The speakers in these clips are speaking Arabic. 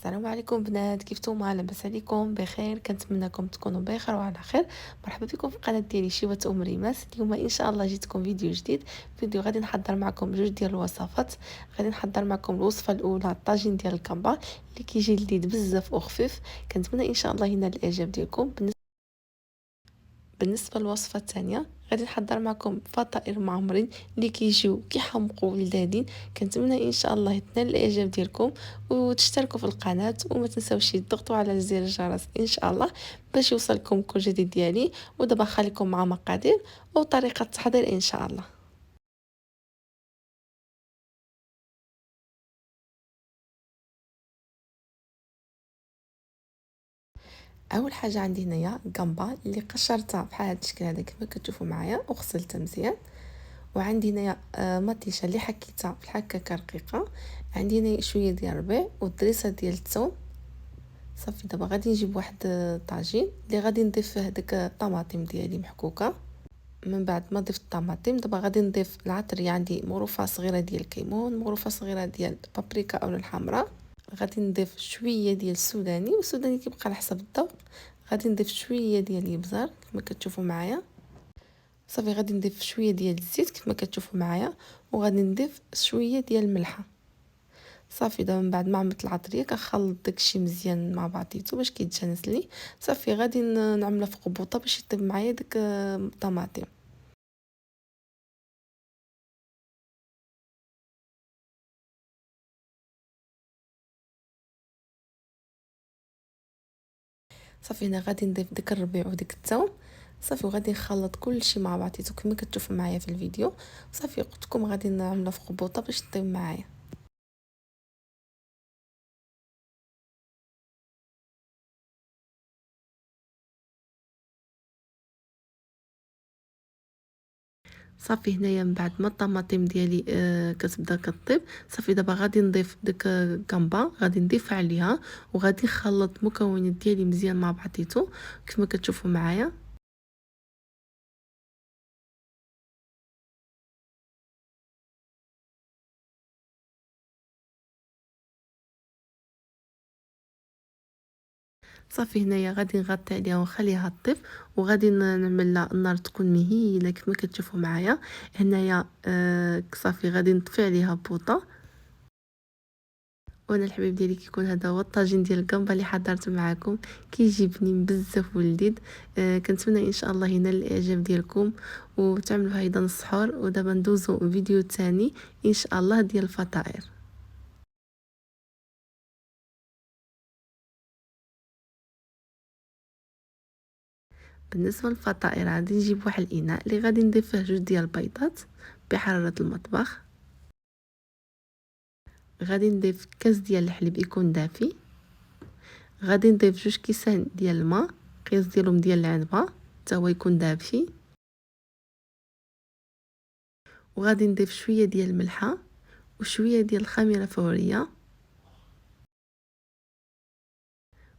السلام عليكم بنات، كيف نتوما؟ لاباس عليكم؟ بخير، كنتمنىكم تكونوا بخير وعلى خير. مرحبا بكم في القناه ديالي شيوه ام ريماس. اليوم ان شاء الله جيتكم فيديو جديد. فيديو غادي نحضر معكم جوج ديال الوصفات. غادي نحضر معكم الوصفه الاولى الطاجين ديال الكامبا اللي كيجي لذيذ بزاف وخفيف. كنتمنى ان شاء الله ينال الاعجاب ديالكم. بالنسبه للوصفه الثانيه غادي نحضر معكم فطائر معمرين اللي كيجيو كيحمقوا ولذاذين. كنتمنى ان شاء الله تنال الاعجاب ديالكم وتشتركوا في القناه وما تنساوش تضغطوا على زر الجرس ان شاء الله باش يوصلكم كل جديد ديالي. ودابا خليكم مع مقادير وطريقه التحضير ان شاء الله. اول حاجه عندي هنايا كامبا اللي قشرتها بحال هذا الشكل هذا كما كتشوفوا معايا وغسلتها مزيان. وعندي هنايا مطيشه اللي حكيتها بحال هكا رقيقه. عندي هنا شويه ديال الربيع والدريسه ديال الثوم. صافي دابا غادي نجيب واحد طاجين اللي غادي نضيف فيه داك الطماطم ديالي محكوكه. من بعد ما ضفت الطماطم دابا غادي نضيف العطريه. عندي مغروفه صغيره ديال الكمون، مغروفه صغيره ديال البابريكا او الحمراء. غادي نضيف شويه ديال السوداني، والسوداني كيبقى على حسب الذوق. غادي نضيف شويه ديال الابزار كما كتشوفوا معايا. صافي غادي نضيف شويه ديال الزيت كما كتشوفوا معايا، وغادي نضيف شويه ديال الملحه. صافي دابا من بعد ما عملت العطريه كنخلط داكشي مزيان مع بعضياتو باش كيتجانس لي. صافي غادي نعملها في قبوطه باش يطيب معايا داك الطماطم. صافي هنا غادي نضيف داك الربيع وداك الثوم. صافي وغادي نخلط كلشي مع بعضياتو كما كتشوفوا معايا في الفيديو. صافي قلت لكم غادي نعملها في قبوطه باش طيب معايا. صافي هنايا من بعد ما الطماطم ديالي كتبدا كطيب. صافي دابا غادي نضيف داك كامبا غادي نضيف عليها وغادي نخلط المكونات ديالي مزيان مع بعضياتو كما كتشوفوا معايا. صافي هنايا غادي نغطي عليها ونخليها طيب. وغادي نعمل لها النار تكون مهيله كما كتشوفوا معايا هنايا. صافي غادي نطفي عليها بوطه. وانا الحبيب ديالي كيكون هذا هو الطاجين ديال الكامبا اللي حضرت معكم. كيجي بنين بزاف ولذيذ. كنتمنى ان شاء الله ينال الاعجاب ديالكم وتعملوا ايضا السحور. ودابا ندوزو فيديو ثاني ان شاء الله ديال الفطائر. بالنسبه للفطائر غادي نجيب واحد الاناء اللي غادي نضيف فيه جوج ديال البيضات بحراره المطبخ. غادي نضيف كاس ديال الحليب يكون دافي. غادي نضيف جوج كيسان ديال الماء قياس ديالهم ديال العنبه حتى هو يكون دافي. وغادي نضيف شويه ديال الملحه وشويه ديال الخميره فوريه.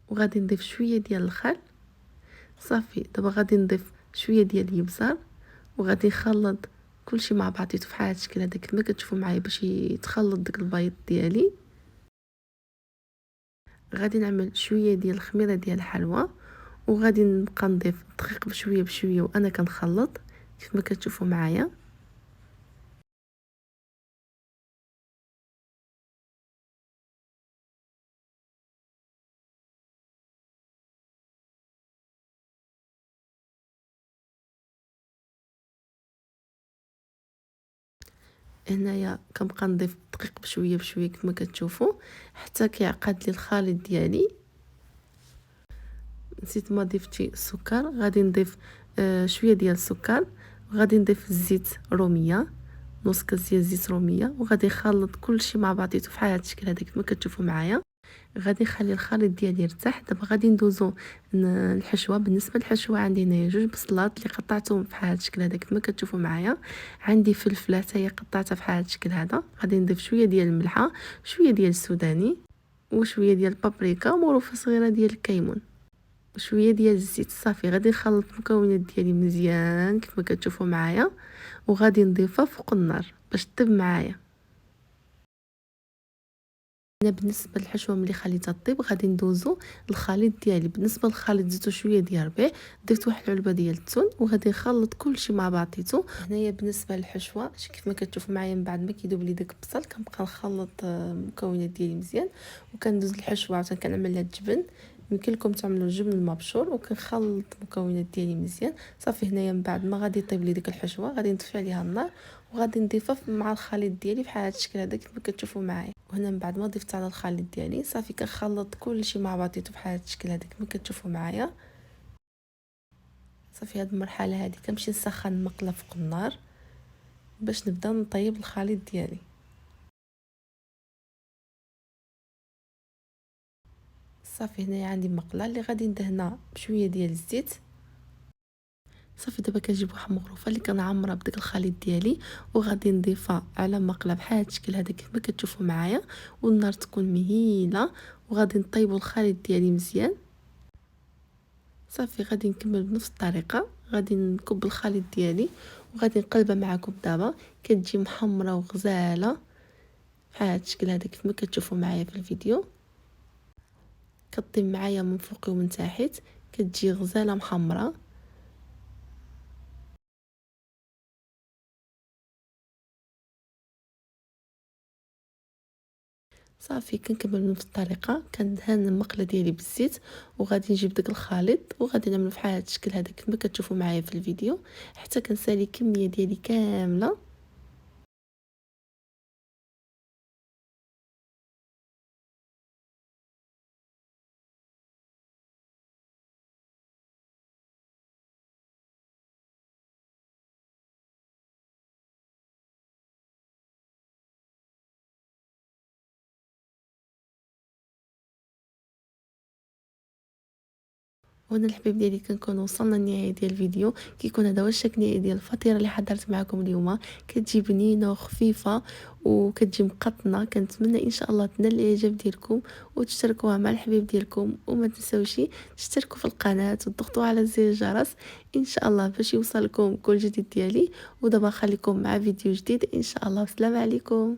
وغادي نضيف شويه ديال الخل. صافي دابا غادي نضيف شويه ديال الابزار وغادي نخلط كلشي مع بعضياتو فحال هاد الشكل هذا كما كتشوفوا معايا باش يتخلط داك البيض ديالي. غادي نعمل شويه ديال الخميره ديال الحلوى وغادي نبقى نضيف الدقيق بشويه بشويه وانا كنخلط كما كتشوفوا معايا. هنايا كنبقى نضيف الدقيق بشويه بشويه كما كتشوفوا حتى كيعقد لي الخليط ديالي. نسيت ما ضفتي السكر. غادي نضيف شويه ديال السكر. وغادي نضيف الزيت روميه نص كاس ديال الزيت روميه وغادي نخلط كلشي مع بعضياتو فحال هاد الشكل هذا كما كتشوفوا معايا. غادي نخلي الخليط ديالي يرتاح. دابا غادي ندوزو الحشوه. بالنسبه للحشوه عندي هنايا جوج بصلات اللي قطعتهم بحال هاد الشكل هذا كما كتشوفوا معايا. عندي فلفله حتى هي قطعتها بحال هاد الشكل هذا. غادي نضيف شويه ديال الملحه شويه ديال السوداني وشويه ديال البابريكا ومغروفه صغيره ديال الكمون وشويه ديال الزيت. صافي غادي نخلط المكونات ديالي مزيان كما كتشوفوا معايا وغادي نضيفها فوق النار باش طيب معايا. هنا بالنسبه للحشوه ملي خليتها طيب غادي ندوزو للخليط ديالي. بالنسبه للخليط زدتو شويه ديال الربيع، ضفت واحد العلبه ديال التون، وغادي نخلط كلشي مع بعضيتو. هنايا بالنسبه للحشوه كيف ما كتشوفوا معايا من بعد ما كيذوب لي داك البصل كنبقى نخلط المكونات ديالي مزيان، وكندوز الحشوه عاوتاني كنعمل لها الجبن. يمكن لكم تعملوا الجبن المبشور، وكنخلط المكونات ديالي مزيان. صافي هنايا من بعد ما غادي يطيب لي ديك الحشوه غادي نطفي عليها النار، وغادي نضيفها مع الخليط ديالي بحال هذا الشكل هذا كيف ما كتشوفوا معايا. وهنا من بعد ما ضفت على الخليط ديالي صافي كنخلط كلشي مع بعضياتو بحال هذا الشكل هذا كما كتشوفوا معايا. صافي هاد المرحله هذه كنمشي نسخن المقله فوق النار باش نبدا نطيب الخليط ديالي. صافي هنايا عندي مقله اللي غادي ندهنها بشويه ديال الزيت. صافي دابا كنجيب واحد المغرفه اللي كنعمرها بداك الخليط ديالي، وغادي نضيفها على مقله بحال هاد الشكل هذا كيف ما كتشوفوا معايا، والنار تكون مهيله، وغادي نطيبوا الخليط ديالي مزيان. صافي غادي نكمل بنفس الطريقه، غادي نكب الخليط ديالي وغادي نقلبها معكم. دابا كتجي محمره وغزاله بحال هاد الشكل هذا كيف ما كتشوفوا معايا في الفيديو، كطيب معايا من فوق ومن تحت، كتجي غزاله محمره. صافي كنكمل بنفس الطريقه، كندهن المقله ديالي بالزيت، وغادي نجيب داك الخليط وغادي نعمل بحال هاد الشكل هذا كيف ما كتشوفوا معايا في الفيديو حتى كنسالي كميه ديالي كامله. وهنا الحبيب ديالي كنكون وصلنا للنهايه ديال الفيديو. كيكون هذا هو الشكل النهائي ديال الفطيره اللي حضرت معكم اليوم. كتجي بنينه وخفيفه وكتجي مقطنه. كنتمنى ان شاء الله تنال الاعجاب ديالكم وتشتركوها مع الحبيب ديالكم، وما تنساوش تشتركوا في القناه وتضغطوا على زر الجرس ان شاء الله باش يوصلكم كل جديد ديالي. ودابا خليكم مع فيديو جديد ان شاء الله. والسلام عليكم.